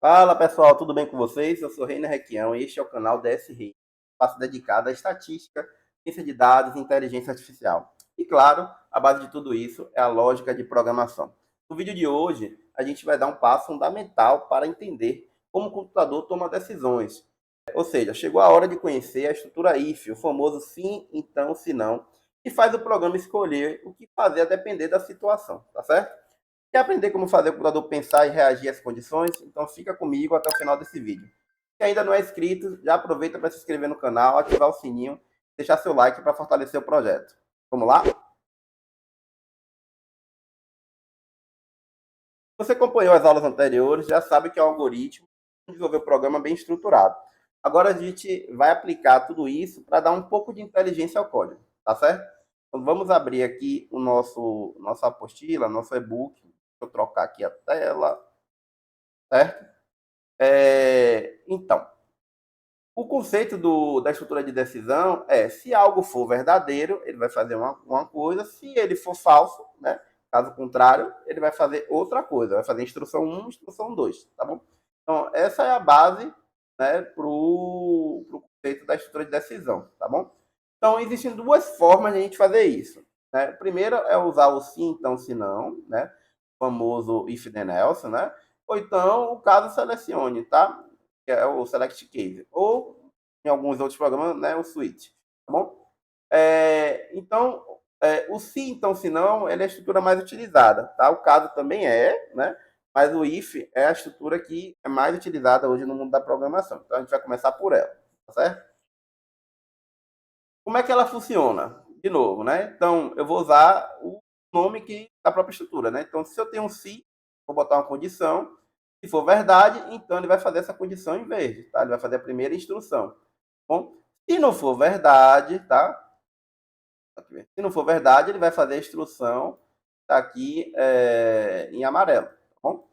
Fala pessoal, tudo bem com vocês? Eu sou Reina Requião e este é o canal DS Rei, espaço dedicado à estatística, ciência de dados e inteligência artificial. E claro, a base de tudo isso é a lógica de programação. No vídeo de hoje, a gente vai dar um passo fundamental para entender como o computador toma decisões. Ou seja, chegou a hora de conhecer a estrutura if, o famoso sim, então, se não, que faz o programa escolher o que fazer a depender da situação, tá certo? Quer aprender como fazer o computador pensar e reagir às condições? Então fica comigo até o final desse vídeo. Se ainda não é inscrito, já aproveita para se inscrever no canal, ativar o sininho, deixar seu like para fortalecer o projeto. Vamos lá? Você acompanhou as aulas anteriores, já sabe que é um algoritmo desenvolver um programa bem estruturado. Agora a gente vai aplicar tudo isso para dar um pouco de inteligência ao código, tá certo? Então vamos abrir aqui o nossa apostila, nosso e-book. Deixa eu trocar aqui a tela, certo? Então, o conceito da estrutura de decisão é, se algo for verdadeiro, ele vai fazer uma coisa, se ele for falso, né? Caso contrário, ele vai fazer outra coisa, vai fazer instrução 1, instrução 2, tá bom? Então, essa é a base, né, para o conceito da estrutura de decisão, tá bom? Então, existem duas formas de a gente fazer isso. Né? A primeira é usar o sim, então, se não, né? O famoso if then else, né? Ou então, o caso selecione, tá? Que é o Select Case, ou em alguns outros programas, né, o Switch, tá bom? Então, o se, então, se não, ele é a estrutura mais utilizada, tá? O caso também é, né? Mas o if é a estrutura que é mais utilizada hoje no mundo da programação. Então, a gente vai começar por ela, tá certo? Como é que ela funciona? De novo, né? Então, eu vou usar o nome que da própria estrutura, né? Então, se eu tenho um se, vou botar uma condição. Se for verdade, então ele vai fazer essa condição em verde, tá? Ele vai fazer a primeira instrução. Bom, se não for verdade, tá? Se não for verdade, ele vai fazer a instrução tá aqui em amarelo, tá bom?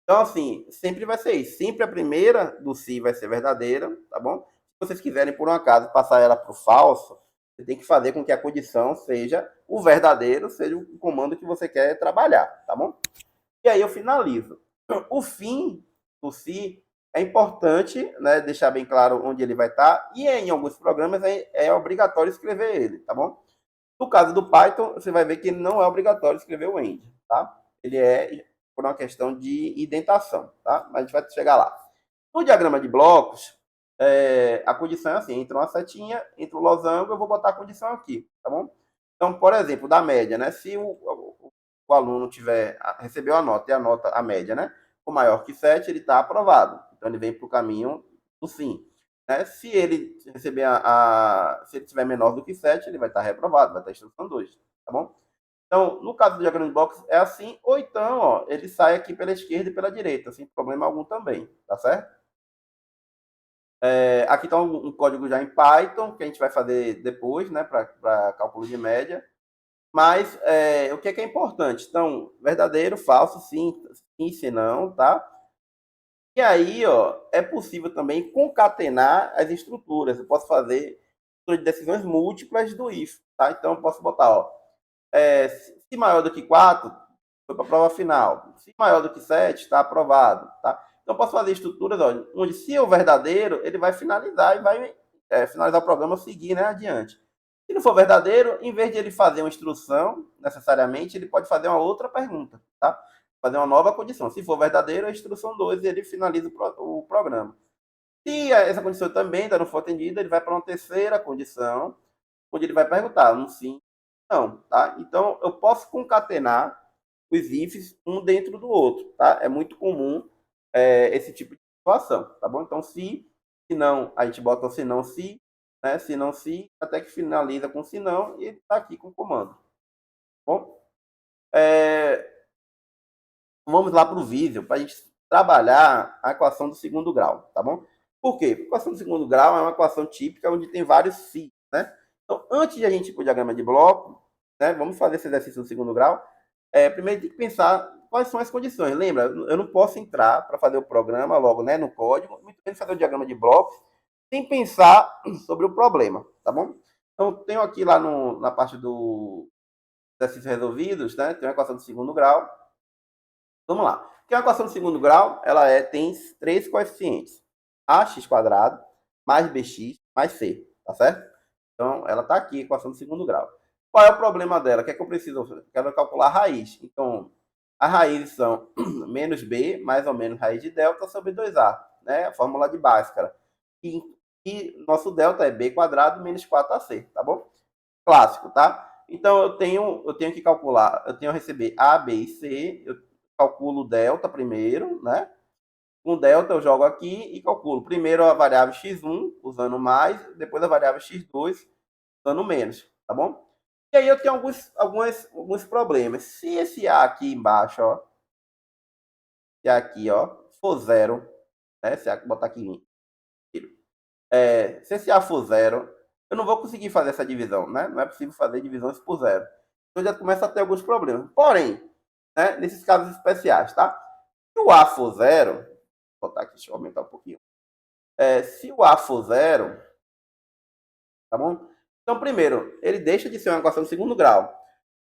Então, assim, sempre vai ser isso. Sempre a primeira do se vai ser verdadeira, tá bom? Se vocês quiserem, por um acaso, passar ela para o falso, você tem que fazer com que a condição seja o verdadeiro, seja o comando que você quer trabalhar, tá bom? E aí eu finalizo. O fim do se é importante, né, deixar bem claro onde ele vai estar, e em alguns programas é obrigatório escrever ele, tá bom? No caso do Python, você vai ver que não é obrigatório escrever o end, tá? Ele é por uma questão de indentação, tá? Mas a gente vai chegar lá. No diagrama de blocos, a condição é assim, entra uma setinha, entra o losango, eu vou botar a condição aqui, tá bom? Então, por exemplo, da média, né? Se o aluno recebeu a nota e a nota, a média, né? For maior que 7, ele está aprovado. Então, ele vem para o caminho do sim. Né? Se ele receber se ele tiver menor do que 7, ele vai estar reprovado, vai estar instrução 2, tá bom? Então, no caso do diagrama de blocos, é assim, ou então, ó, ele sai aqui pela esquerda e pela direita, sem problema algum também, tá certo? Aqui está um código já em Python, que a gente vai fazer depois, né, para cálculo de média. Mas o que é importante? Então, verdadeiro, falso, sim, sim, se não, tá? E aí, ó, é possível também concatenar as estruturas. Eu posso fazer de decisões múltiplas do if, tá? Então, eu posso botar, ó, se maior do que 4, foi para a prova final. Se maior do que 7, está aprovado, tá? Então, eu posso fazer estruturas, ó, onde se é o verdadeiro, ele vai finalizar e vai finalizar o programa, seguir, né, adiante. Se não for verdadeiro, em vez de ele fazer uma instrução, necessariamente, ele pode fazer uma outra pergunta, tá? Fazer uma nova condição. Se for verdadeiro, a instrução 2, ele finaliza o programa. Se essa condição também ainda não for atendida, ele vai para uma terceira condição, onde ele vai perguntar um sim, não, tá? Então, eu posso concatenar os ifs um dentro do outro, tá? É muito comum esse tipo de situação, tá bom? Então, se não, a gente bota o se não, se, né? Se não, se, até que finaliza com se não, e ele está aqui com o comando, tá bom? É, Vamos lá para o vídeo, para a gente trabalhar a equação do segundo grau, tá bom? Por quê? Porque a equação do segundo grau é uma equação típica onde tem vários si, né? Então, antes de a gente ir para o diagrama de bloco, né, vamos fazer esse exercício do segundo grau. Primeiro tem que pensar quais são as condições. Lembra, eu não posso entrar para fazer o programa logo, né, no código, muito menos fazer o diagrama de blocos, sem pensar sobre o problema, tá bom? Então, tenho aqui lá na parte do exercícios resolvidos, né, tem uma equação do segundo grau. Vamos lá. Porque a equação de segundo grau, ela tem três coeficientes. Ax quadrado, mais bx, mais c, tá certo? Então, ela está aqui, equação de segundo grau. Qual é o problema dela? O que é que eu preciso? Eu quero calcular a raiz. Então, as raízes são menos b, mais ou menos raiz de delta sobre 2a, né? A fórmula de Bhaskara. E nosso delta é b quadrado menos 4ac, tá bom? Clássico, tá? Então, eu tenho que calcular, eu tenho que receber a, b e c, eu calculo o delta primeiro, né? Com delta eu jogo aqui e calculo primeiro a variável x1 usando mais, depois a variável x2 usando menos, tá bom? E aí eu tenho alguns problemas. Se esse A aqui embaixo, ó, se aqui, ó, for zero, né? Se A botar aqui, se esse A for zero, eu não vou conseguir fazer essa divisão, né? Não é possível fazer divisões por zero. Então já começa a ter alguns problemas. Porém, né, nesses casos especiais, tá? Se o A for zero, vou botar aqui, deixa eu aumentar um pouquinho. Se o A for zero, tá bom? Então, primeiro, ele deixa de ser uma equação de segundo grau.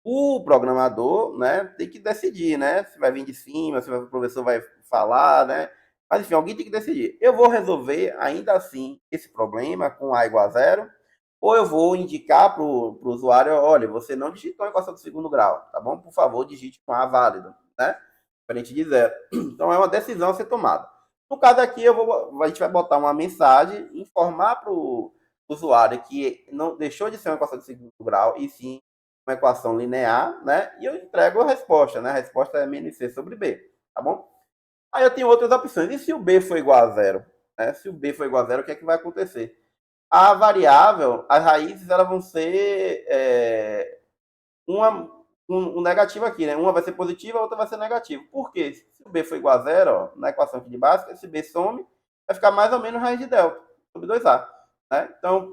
O programador, né, tem que decidir, né, se vai vir de cima, se o professor vai falar, né, mas enfim, alguém tem que decidir. Eu vou resolver ainda assim esse problema com A igual a zero, ou eu vou indicar para o usuário, olha, você não digitou a equação de segundo grau, tá bom? Por favor, digite com A válido, né, diferente de zero. Então é uma decisão a ser tomada. No caso aqui, a gente vai botar uma mensagem, informar para o usuário que não deixou de ser uma equação de segundo grau e sim uma equação linear, né? E eu entrego a resposta, né? A resposta é menos c sobre b, tá bom? Aí eu tenho outras opções. E se o b for igual a zero? Né? Se o b for igual a zero, o que é que vai acontecer? A variável, as raízes, elas vão ser um negativo aqui, né? Uma vai ser positiva, a outra vai ser negativa. Por quê? Se o b for igual a zero, ó, na equação aqui de básica, esse b some, vai ficar mais ou menos raiz de delta sobre 2a. Né? Então,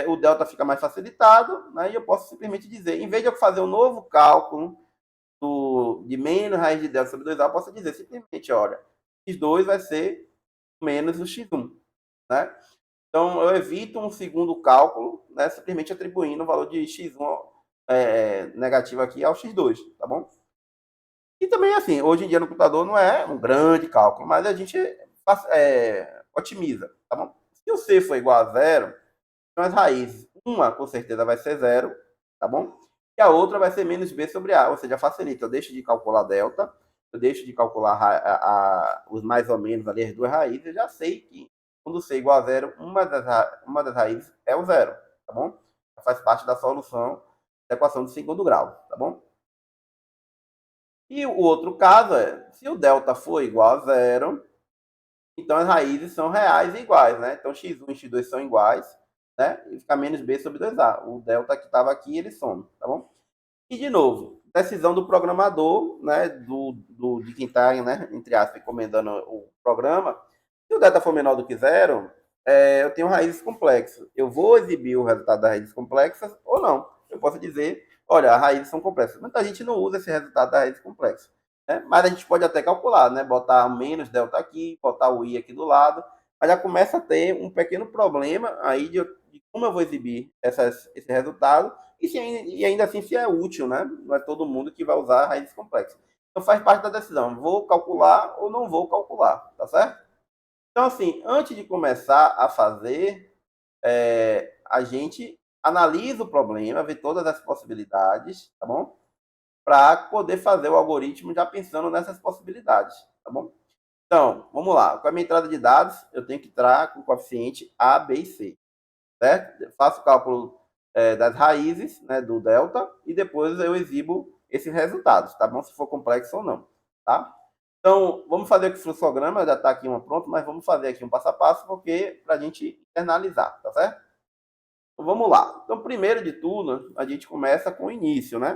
o delta fica mais facilitado, né? E eu posso simplesmente dizer, em vez de eu fazer um novo cálculo de menos raiz de delta sobre 2a, eu posso dizer simplesmente, olha, x2 vai ser menos o x1, né? Então, eu evito um segundo cálculo, né? Simplesmente atribuindo o valor de x1 negativo aqui ao x2, tá bom? E também, assim, hoje em dia no computador não é um grande cálculo, mas a gente otimiza, tá bom? Se o c for igual a zero, então as raízes, uma com certeza vai ser zero, tá bom? E a outra vai ser menos b sobre a, ou seja, facilita. Eu deixo de calcular delta, eu deixo de calcular os mais ou menos ali, as duas raízes, eu já sei que quando c igual a zero, uma das raízes é o zero, tá bom? Faz parte da solução da equação de segundo grau, tá bom? E o outro caso é, se o delta for igual a zero, então as raízes são reais e iguais, né? Então x1 e x2 são iguais, né? E fica menos b sobre 2a. O delta que estava aqui, ele some, tá bom? E de novo, decisão do programador, né? De quem está, né? Entre aspas, encomendando o programa. Se o delta for menor do que zero, eu tenho raízes complexas. Eu vou exibir o resultado das raízes complexas ou não. Eu posso dizer, olha, as raízes são complexas. Muita gente não usa esse resultado das raízes complexas. Né? Mas a gente pode até calcular, né? Botar menos delta aqui, botar o i aqui do lado. Mas já começa a ter um pequeno problema aí de como eu vou exibir esse resultado e ainda assim se é útil, né? Não é todo mundo que vai usar raízes complexas. Então faz parte da decisão. Vou calcular ou não vou calcular, tá certo? Então, assim, antes de começar a fazer, a gente analisa o problema, vê todas as possibilidades, tá bom? Para poder fazer o algoritmo já pensando nessas possibilidades, tá bom? Então, vamos lá. Com a minha entrada de dados, eu tenho que entrar com o coeficiente A, B e C, certo? Eu faço o cálculo das raízes, né, do delta, e depois eu exibo esses resultados, tá bom? Se for complexo ou não, tá? Então, vamos fazer aqui o fluxograma, já está aqui uma pronto, mas vamos fazer aqui um passo a passo, porque para a gente internalizar, tá certo? Então, vamos lá. Então, primeiro de tudo, a gente começa com o início, né?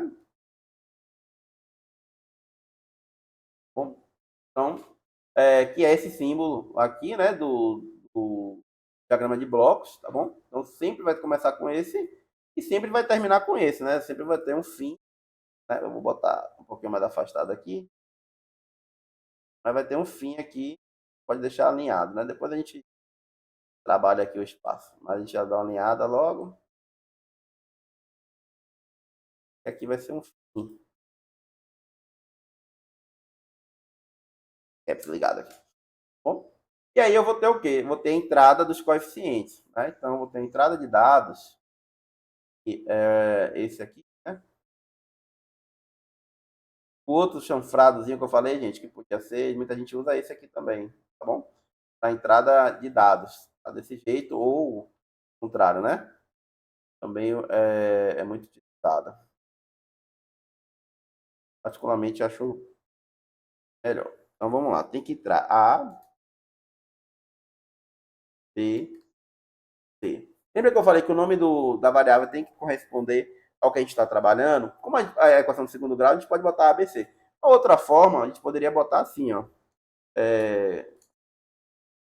Bom, então, que é esse símbolo aqui, né, do diagrama de blocos, tá bom? Então, sempre vai começar com esse e sempre vai terminar com esse, né? Sempre vai ter um fim, né? Eu vou botar um pouquinho mais afastado aqui, mas vai ter um fim aqui, pode deixar alinhado, né? Depois a gente trabalha aqui o espaço, mas a gente já dá uma alinhada logo. Aqui vai ser um fim. caps ligado aqui. Bom, e aí eu vou ter o quê? Vou ter a entrada dos coeficientes. Né? Então, eu vou ter a entrada de dados, que é esse aqui. Né? O outro chanfradozinho que eu falei, gente, que podia ser, muita gente usa esse aqui também, tá bom? A entrada de dados, tá desse jeito, ou o contrário, né? Também é muito utilizada. Particularmente, acho melhor. Então, vamos lá. Tem que entrar A, B, C. Lembra que eu falei que o nome da variável tem que corresponder ao que a gente está trabalhando? Como a equação de segundo grau, a gente pode botar ABC. Uma outra forma, a gente poderia botar assim, ó.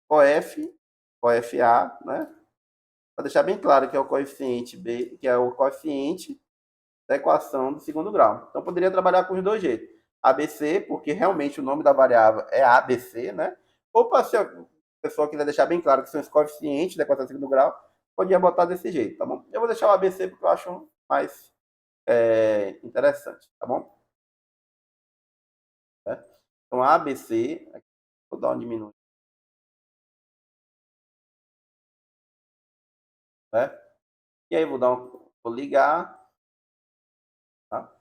Coef, coef A, né? Para deixar bem claro que é o coeficiente B, que é o coeficiente da equação do segundo grau. Então, poderia trabalhar com os dois jeitos. ABC, porque realmente o nome da variável é ABC, né? Ou para se a pessoa quiser deixar bem claro que são os coeficientes da equação do segundo grau, podia botar desse jeito, tá bom? Eu vou deixar o ABC porque eu acho mais interessante, tá bom? Então, ABC, aqui, vou dar um diminuir, né? E aí, vou ligar, tá?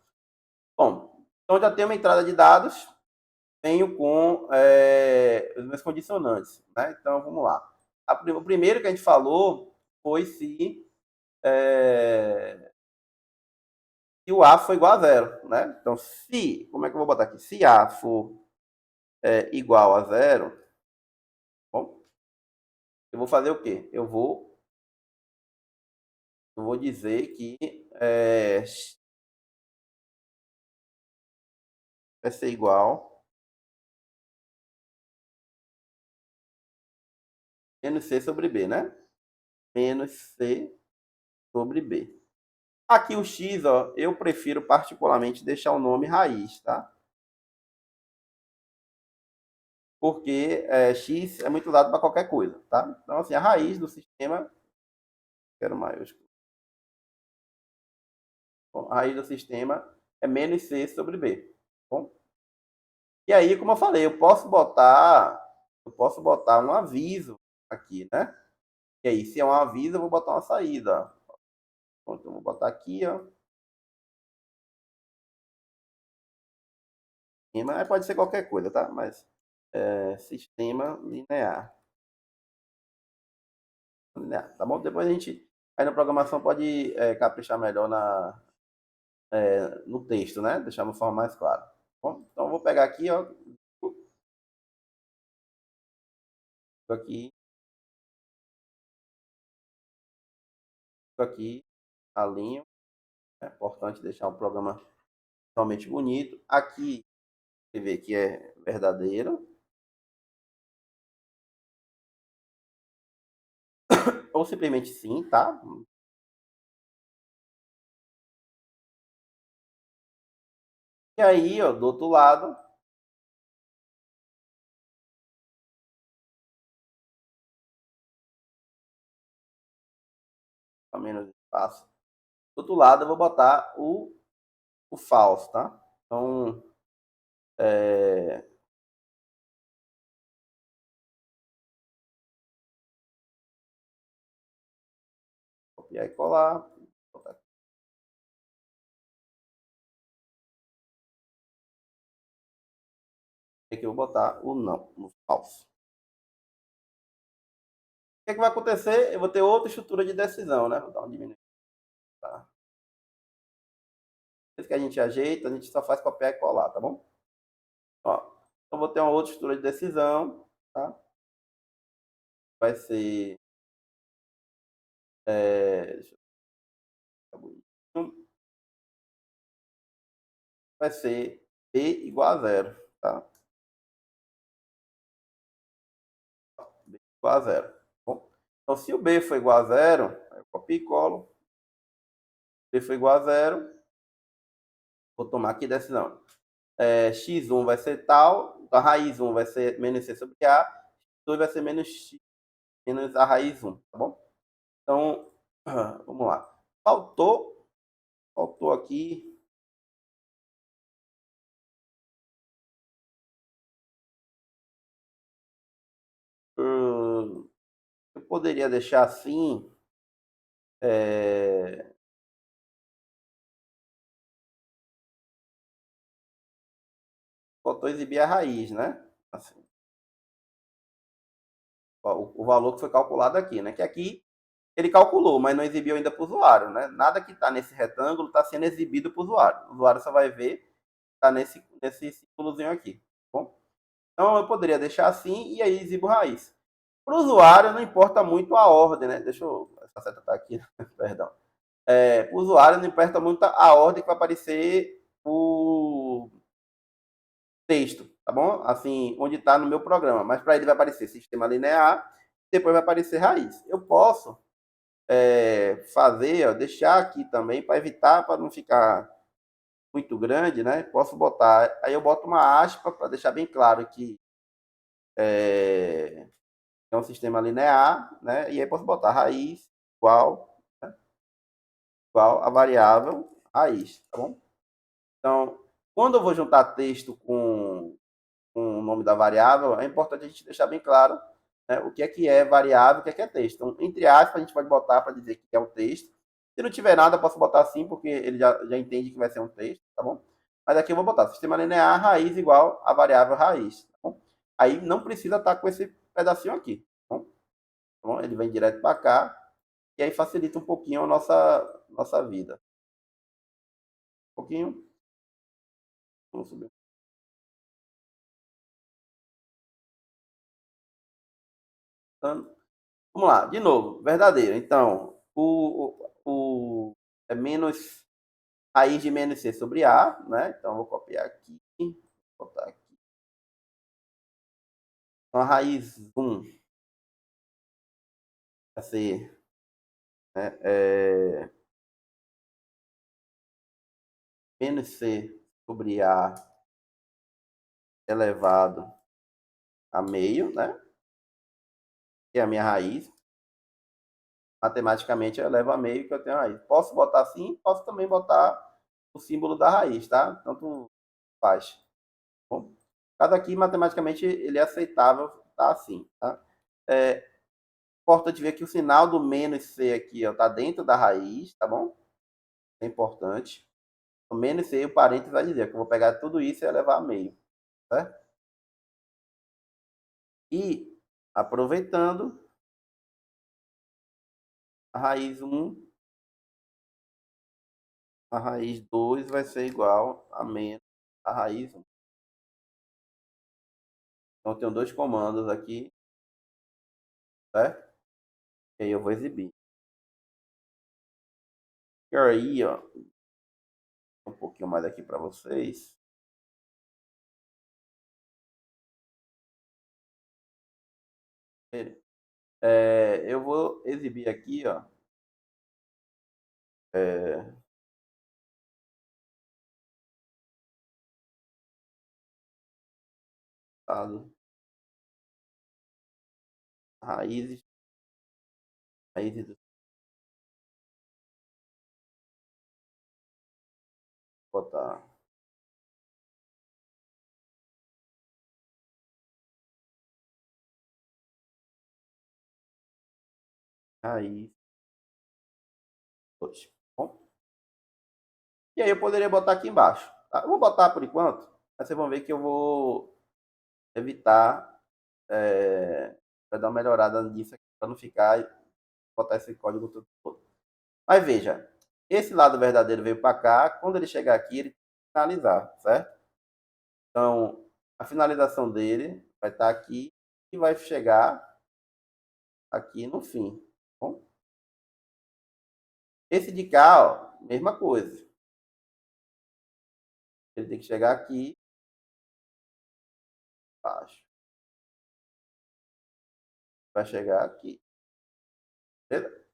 Bom, então já tem uma entrada de dados, venho com os meus condicionantes, né? Então, vamos lá. O primeiro que a gente falou foi se o A for igual a zero, né? Então, como é que eu vou botar aqui? Se A for igual a zero, bom, eu vou fazer o quê? Eu vou dizer que vai ser igual menos C sobre B, né? Menos C sobre B. Aqui o X, ó, eu prefiro particularmente deixar o nome raiz, tá? Porque x é muito dado para qualquer coisa, tá? Então, assim, a raiz do sistema, quero maiúsculo, bom, a raiz do sistema é menos c sobre b, bom? E aí, como eu falei, eu posso botar um aviso aqui, né? E aí, se é um aviso, eu vou botar uma saída. Então, eu vou botar aqui, ó. Pode ser qualquer coisa, tá? Mas sistema linear. Linear, tá bom? Depois a gente, aí na programação pode caprichar melhor no texto, né? Deixar de uma forma mais clara. Bom, então eu vou pegar aqui, ó, aqui, aqui, alinho. É importante deixar o programa totalmente bonito. Aqui, você vê que é verdadeiro. Ou simplesmente sim, tá? E aí, ó, do outro lado, a menos espaço. Do outro lado, eu vou botar o falso, tá? Então, copiar e colar. Aqui eu vou botar o não, no falso. O que, é que vai acontecer? Eu vou ter outra estrutura de decisão, né? Vou dar uma diminuição. Tá? Depois que a gente ajeita, a gente só faz copiar e colar, tá bom? Ó, então vou ter uma outra estrutura de decisão, tá? Vai ser. Deixa eu... Vai ser B igual a zero, tá? B igual a zero. Bom, então, se o B for igual a zero, eu copio e colo. B for igual a zero, vou tomar aqui decisão. X1 vai ser tal, então a raiz 1 vai ser menos C sobre A, x2 vai ser menos X menos a raiz 1, tá bom? Então, vamos lá. Faltou aqui poderia deixar assim. Faltou exibir a raiz, né? Assim, o valor que foi calculado aqui, né? Que aqui ele calculou, mas não exibiu ainda para o usuário, né? Nada que está nesse retângulo está sendo exibido para o usuário. O usuário só vai ver está nesse símbolozinho aqui. Tá bom? Então eu poderia deixar assim e aí exibo raiz. Para o usuário não importa muito a ordem, né? Deixa eu. Essa seta está aqui, perdão. Para o usuário não importa muito a ordem que vai aparecer o texto, tá bom? Assim, onde está no meu programa. Mas para ele vai aparecer sistema linear, depois vai aparecer raiz. Eu posso fazer, ó, deixar aqui também para evitar, para não ficar muito grande, né? Posso botar, aí eu boto uma aspa para deixar bem claro que é um sistema linear, né? E aí posso botar raiz igual, né? Igual a variável raiz, tá bom? Então, quando eu vou juntar texto com o nome da variável, é importante a gente deixar bem claro, né, o que é variável, o que é texto. Então, entre aspas, a gente pode botar para dizer que é o texto. Se não tiver nada, eu posso botar assim, porque ele já entende que vai ser um texto, tá bom? Mas aqui eu vou botar sistema linear raiz igual a variável raiz, tá bom? Aí não precisa estar com esse pedacinho aqui, tá bom? Tá bom? Ele vem direto para cá, e aí facilita um pouquinho a nossa vida. Um pouquinho. Vamos subir. Então, vamos lá, de novo, verdadeiro. Então, é menos raiz de menos C sobre A, né? Então, vou copiar aqui, botar aqui. Então, a raiz 1 vai ser, né, menos C sobre A elevado a meio, né? Que é a minha raiz. Matematicamente, eu elevo a meio que eu tenho a raiz. Posso botar assim, posso também botar o símbolo da raiz, tá? Tanto faz. Bom, cada aqui, matematicamente, ele é aceitável, tá assim, tá? Importante ver que o sinal do menos C aqui está dentro da raiz, tá bom? É importante. O menos C, o parênteses vai dizer que eu vou pegar tudo isso e elevar a meio, certo? E, aproveitando, a raiz 1, a raiz 2 vai ser igual a menos a raiz 1. Então, eu tenho dois comandos aqui, certo? E aí eu vou exibir. E aí, ó, um pouquinho mais aqui para vocês. Eu vou exibir aqui, ó, é, raízes, raízes do botar raiz 2. Bom, e aí eu poderia botar aqui embaixo. Tá? Eu vou botar por enquanto, mas vocês vão ver que eu vou evitar, vai dar uma melhorada nisso aqui para não ficar botar esse código todo. Mas veja, esse lado verdadeiro veio para cá, quando ele chegar aqui, ele tem que finalizar, certo? Então, a finalização dele vai estar aqui e vai chegar aqui no fim. Tá bom? Esse de cá, ó, mesma coisa. Ele tem que chegar aqui embaixo. Vai chegar aqui. Beleza?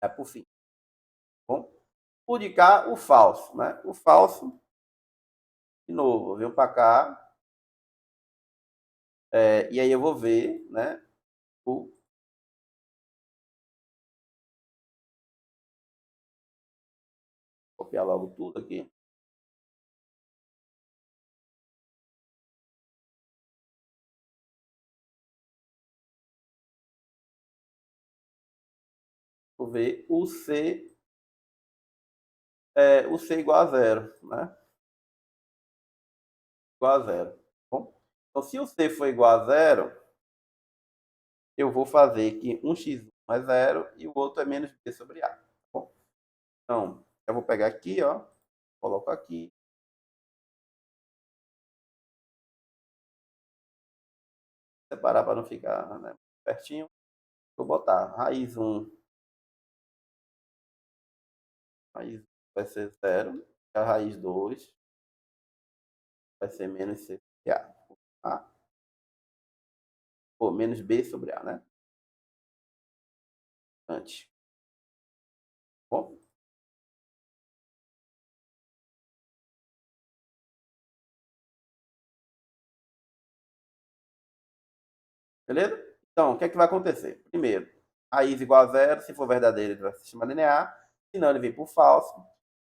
É por fim. Tá bom? O de cá, o falso, né? O falso, de novo, veio para cá. E aí eu vou ver, né? O copiar logo tudo aqui. vou ver o C, o C igual a zero, né? Igual a zero. Bom, então, se o C for igual a zero, eu vou fazer que um x1 é zero e o outro é menos b sobre a. Tá bom? Então, eu vou pegar aqui, ó, coloco aqui. Separar para não ficar, né, pertinho. Vou botar raiz 1, raiz vai ser zero, a raiz 2 vai ser menos c sobre a. A. Ou menos b sobre a, né? Antes. Bom, beleza? Então, o que é que vai acontecer? Primeiro, raiz igual a zero, se for verdadeiro, ele vai ser sistema linear, se não, ele vem por falso.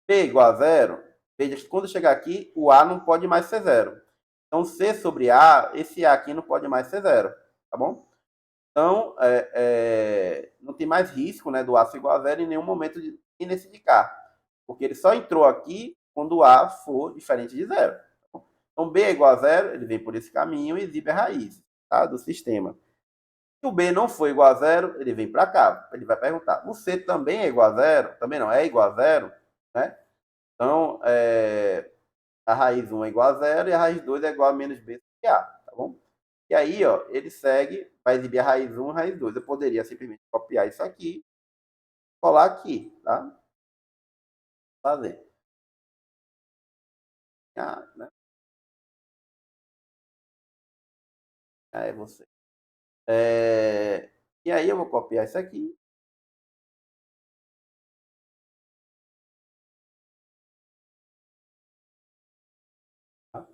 P igual a zero, veja que quando chegar aqui, o A não pode mais ser zero. Então, C sobre A, esse A aqui não pode mais ser zero, tá bom? Então, não tem mais risco, né, do A ser igual a zero em nenhum momento nesse de cá, porque ele só entrou aqui quando o A for diferente de zero. Então, B é igual a zero, ele vem por esse caminho e exibe a raiz, tá, do sistema. Se o B não for igual a zero, ele vem para cá. Ele vai perguntar: o C também é igual a zero? Também não é igual a zero? Né? Então, a raiz 1 é igual a zero e a raiz 2 é igual a menos B sobre A. Tá bom? E aí, ó, ele segue, vai exibir a raiz 1 e a raiz 2. Eu poderia simplesmente copiar isso aqui, colar aqui, tá? Fazer. Ah, né? Aí você. E aí eu vou copiar isso aqui. Tá?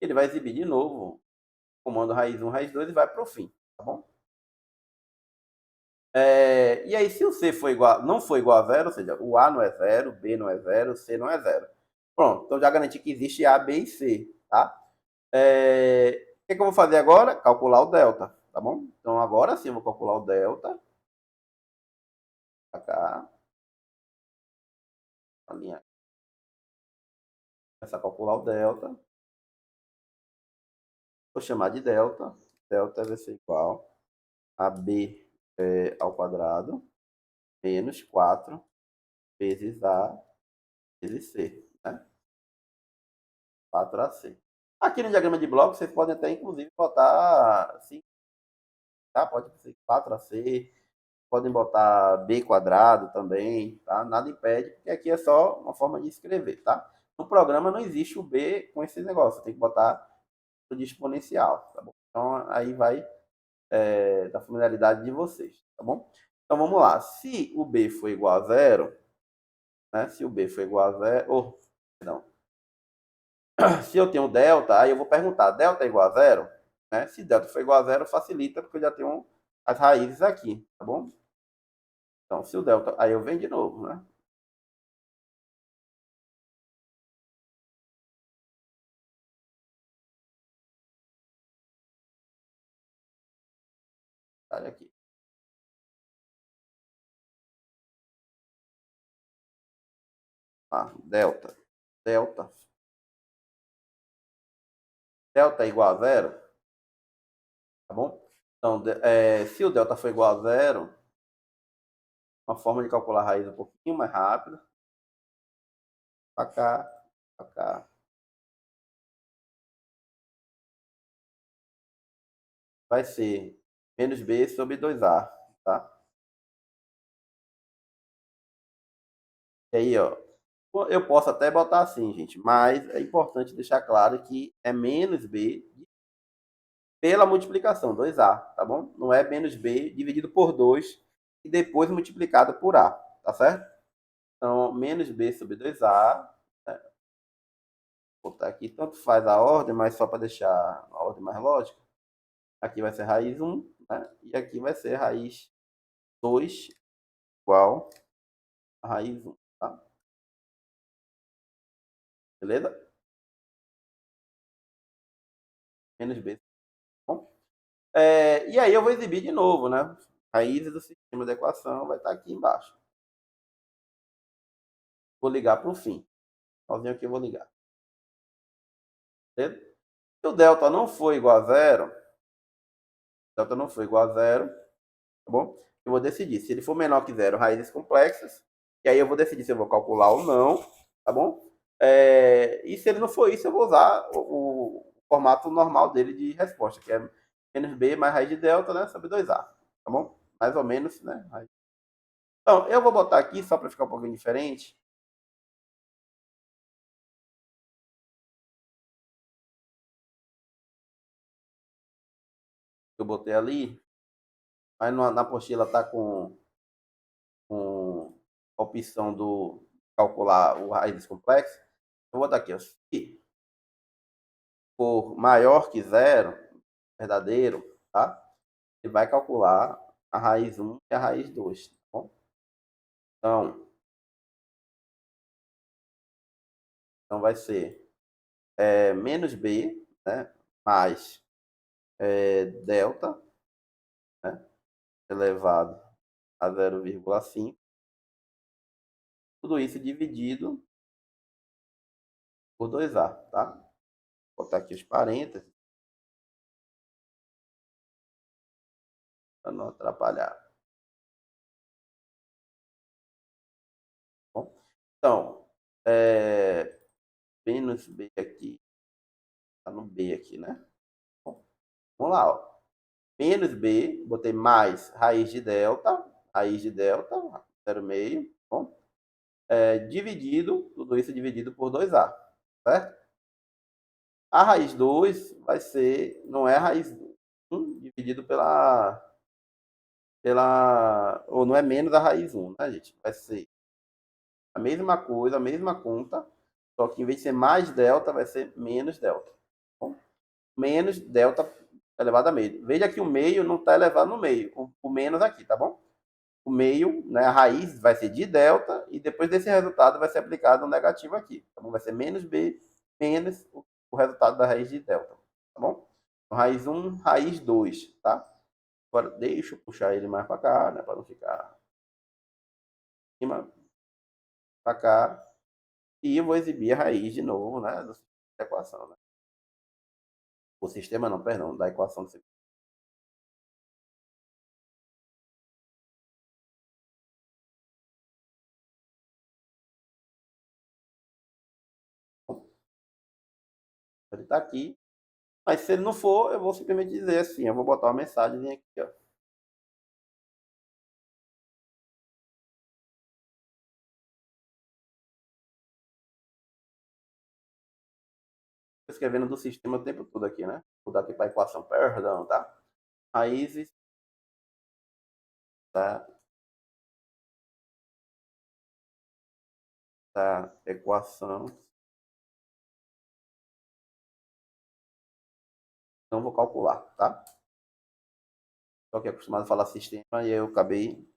Ele vai exibir de novo o comando raiz 1, raiz 2 e vai para o fim, tá bom? E aí, se o C for igual, não for igual a zero, ou seja, o A não é zero, o B não é zero, o C não é zero. Pronto, então já garanti que existe A, B e C, tá? O que eu vou fazer agora? Calcular o delta, tá bom? Então agora sim eu vou calcular o delta. Pra cá. Alinhar. Começar a calcular o delta. Vou chamar de delta. Delta vai ser igual a B ao quadrado menos 4 vezes A vezes C, né? 4AC. Aqui no diagrama de bloco, vocês podem até, inclusive, botar assim, tá? Pode ser 4AC, podem botar B quadrado também, tá? Nada impede, porque aqui é só uma forma de escrever, tá? No programa não existe o B com esse negócio, tem que botar o de exponencial, tá bom? Então, aí vai da familiaridade de vocês, tá bom? Então, vamos lá. Se o B for igual a zero, né? Se o B for igual a zero, perdão, se eu tenho delta, aí eu vou perguntar, delta é igual a zero? Né? Se delta for igual a zero, facilita, porque eu já tenho as raízes aqui, tá bom? Então, se o delta, aí eu venho de novo, né? Olha aqui. Delta. Delta. Delta é igual a zero, tá bom? Então, se o delta for igual a zero, uma forma de calcular a raiz um pouquinho mais rápida. Para cá, para cá. Vai ser menos B sobre 2A, tá? E aí, ó, eu posso até botar assim, gente, mas é importante deixar claro que é menos B pela multiplicação, 2A, tá bom? Não é menos B dividido por 2 e depois multiplicado por A, tá certo? Então, menos B sobre 2A, né? Vou botar aqui, tanto faz a ordem, mas só para deixar a ordem mais lógica. Aqui vai ser raiz 1, né? E aqui vai ser raiz 2 igual a raiz 1, tá? Beleza? Menos B. Bom, e aí eu vou exibir de novo, né? raízes do sistema de equação vai estar aqui embaixo. Vou ligar para o fim. Sozinho aqui eu vou ligar. Beleza? Se o delta não for igual a zero, delta não for igual a zero, tá bom? Eu vou decidir. Se ele for menor que zero, raízes complexas, e aí eu vou decidir se eu vou calcular ou não, tá bom? E se ele não for isso, eu vou usar o formato normal dele de resposta, que é menos b mais raiz de delta, né, sobre 2a, tá bom? Mais ou menos, né? Então, eu vou botar aqui, só para ficar um pouquinho diferente, eu botei ali, mas na apostila tá com a opção do calcular o raízes complexas. Eu vou botar aqui, ó, se for maior que zero, verdadeiro, tá? Ele vai calcular a raiz 1 e a raiz 2, tá bom? Então, vai ser menos b, né, mais delta, né, elevado a 0,5, tudo isso dividido por 2a, tá? Vou botar aqui os parênteses para não atrapalhar. Bom, então, menos b aqui, tá no b aqui, né? Bom, vamos lá, ó. Menos b, botei mais raiz de delta, 0,5, bom? Dividido, tudo isso dividido por 2a, certo? A raiz 2 vai ser, não é a raiz 1 dividido ou não é menos a raiz 1, né, gente? Vai ser a mesma coisa, a mesma conta, só que em vez de ser mais delta, vai ser menos delta. Bom? Menos delta elevado a meio. Veja que o meio não está elevado no meio, o menos aqui, tá bom? O meio, né, a raiz vai ser de delta, e depois desse resultado vai ser aplicado um negativo aqui. Tá bom? Vai ser menos b, menos o resultado da raiz de delta. Tá bom? Então, raiz 1, raiz 2, tá? Agora, deixa eu puxar ele mais para cá, né, para não ficar cima para cá. E eu vou exibir a raiz de novo, né, da equação, né? O sistema não, perdão, da equação do sistema. Ele está aqui. Mas se ele não for, eu vou simplesmente dizer assim, eu vou botar uma mensagem aqui, ó. Escrevendo do sistema o tempo todo aqui, né? Vou dar aqui para a equação, perdão, tá? Raízes da, equação. Não vou calcular, tá? Só que é acostumado a falar sistema e eu acabei de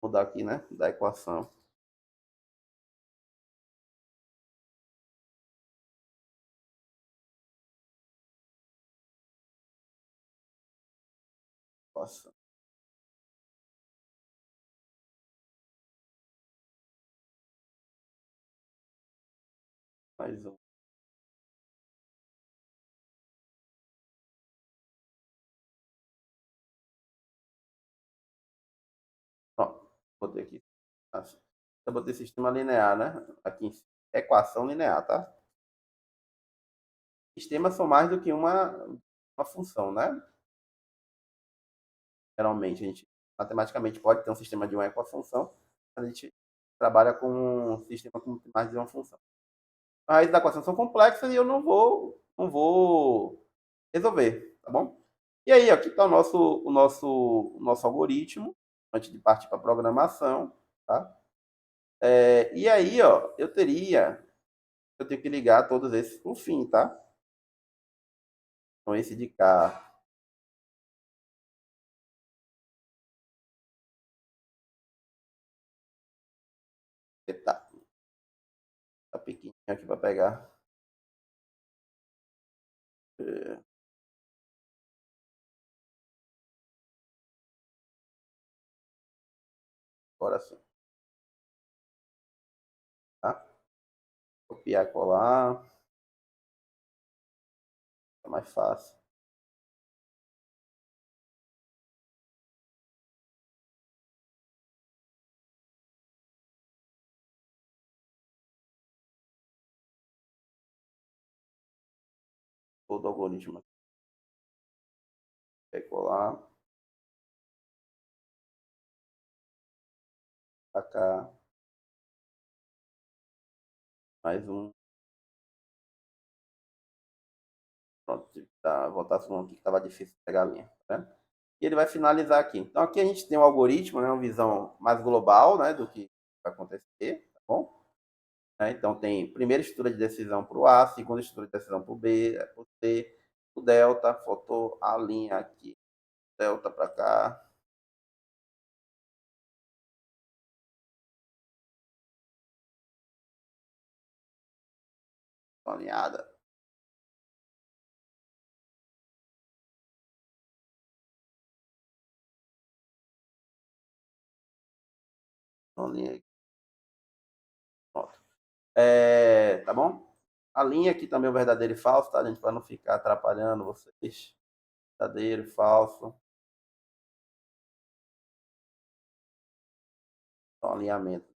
mudar aqui, né? Da equação. Equação. Mais um. Pronto. Botei aqui. Eu botei sistema linear, né? Aqui em cima. Equação linear, tá? Sistemas são mais do que uma função, né? Geralmente, a gente matematicamente pode ter um sistema de uma equafunção, a gente trabalha com um sistema com mais de uma função. As raízes da equação são complexas e eu não vou resolver, tá bom? E aí, aqui está o nosso algoritmo, antes de partir para a programação, tá? E aí, ó, eu tenho que ligar todos esses por fim, tá? Então, esse de cá, tá pequenininho aqui para pegar. É, Agora sim. Tá? Copiar e colar. É mais fácil. Todo algoritmo aqui. Vai colar. Pra cá. Mais um. Pronto. Tá, botasse um aqui que estava difícil de pegar a linha. Tá vendo? E ele vai finalizar aqui. Então aqui a gente tem um algoritmo, né, uma visão mais global, né, do que vai acontecer, tá bom? Então tem primeira estrutura de decisão para o A, segunda estrutura de decisão para o B, para o C, o delta, faltou a linha aqui, delta para cá, alinhada, uma linha aqui, pronto. Tá bom? A linha aqui também é o verdadeiro e falso, tá, gente? Para não ficar atrapalhando vocês. Verdadeiro, falso. Então, alinhamento.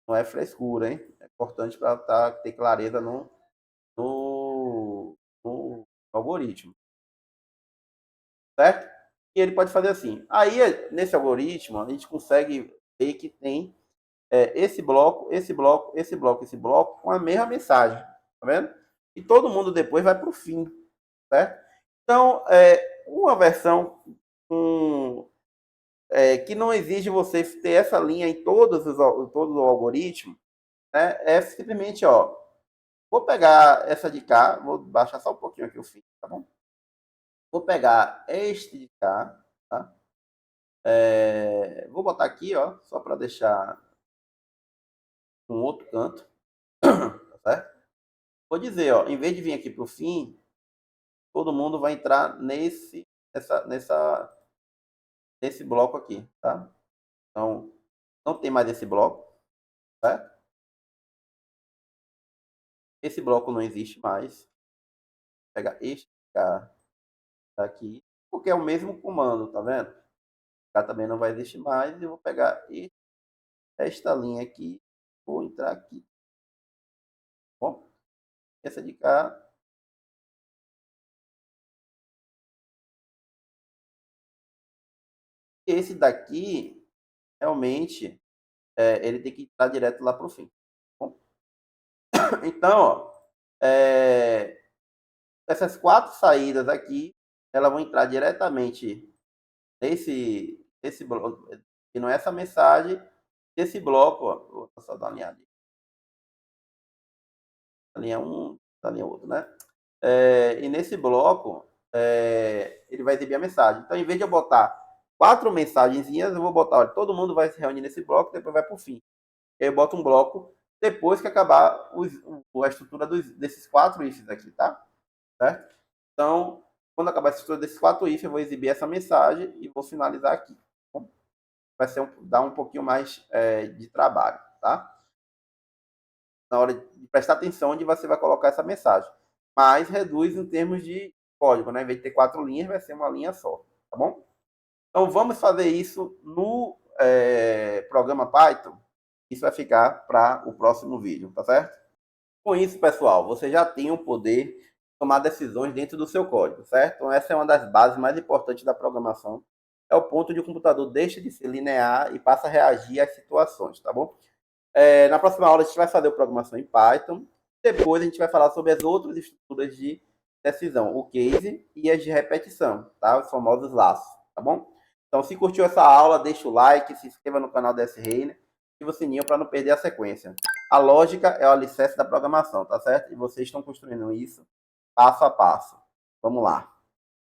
Não é frescura, hein? É importante para ter clareza no, no algoritmo, certo? E ele pode fazer assim. Aí, nesse algoritmo, a gente consegue ver que tem esse bloco, esse bloco, esse bloco, esse bloco, com a mesma mensagem, tá vendo? E todo mundo depois vai para o fim, certo? Então, uma versão que não exige você ter essa linha em todo o algoritmo, né? É simplesmente, ó, vou pegar essa de cá, vou baixar só um pouquinho aqui o fim, tá bom? Vou pegar este de cá, tá? Vou botar aqui, ó, só para deixar um outro canto, tá certo? Vou dizer, ó, em vez de vir aqui para o fim, todo mundo vai entrar nesse bloco aqui, tá? Então, não tem mais esse bloco, certo? Esse bloco não existe mais. Vou pegar este cara aqui, porque é o mesmo comando, tá vendo? Cá também não vai existir mais. E eu vou pegar esta linha aqui, vou entrar aqui, tá bom? Essa de cá, esse daqui, realmente, ele tem que estar direto lá para o fim. Tá bom? Então, ó, essas quatro saídas aqui, elas vão entrar diretamente nesse bloco, que não é essa mensagem, desse bloco, ó, vou só dar uma alinhada, a linha 1, a linha 8, né? E nesse bloco, ele vai exibir a mensagem. Então, em vez de eu botar quatro mensagenzinhas, eu vou botar, olha, todo mundo vai se reunir nesse bloco, depois vai para o fim. E aí eu boto um bloco depois que acabar a estrutura desses quatro ifs aqui, tá? Certo? Então, quando acabar a estrutura desses quatro ifs, eu vou exibir essa mensagem e vou finalizar aqui. Tá bom? Vai dar um pouquinho mais de trabalho, tá? Na hora de prestar atenção onde você vai colocar essa mensagem. Mas reduz em termos de código, né? Em vez de ter quatro linhas, vai ser uma linha só, tá bom? Então vamos fazer isso no programa Python. Isso vai ficar para o próximo vídeo, tá certo? Com isso, pessoal, você já tem o poder de tomar decisões dentro do seu código, certo? Então essa é uma das bases mais importantes da programação. É o ponto onde o computador deixa de ser linear e passa a reagir às situações, tá bom? Na próxima aula a gente vai fazer o programação em Python. Depois a gente vai falar sobre as outras estruturas de decisão, o case e as de repetição, tá? Os famosos laços, tá bom? Então, se curtiu essa aula, deixa o like, se inscreva no canal da S-Reiner e o sininho para não perder a sequência. A lógica é o alicerce da programação, tá certo? E vocês estão construindo isso passo a passo. Vamos lá.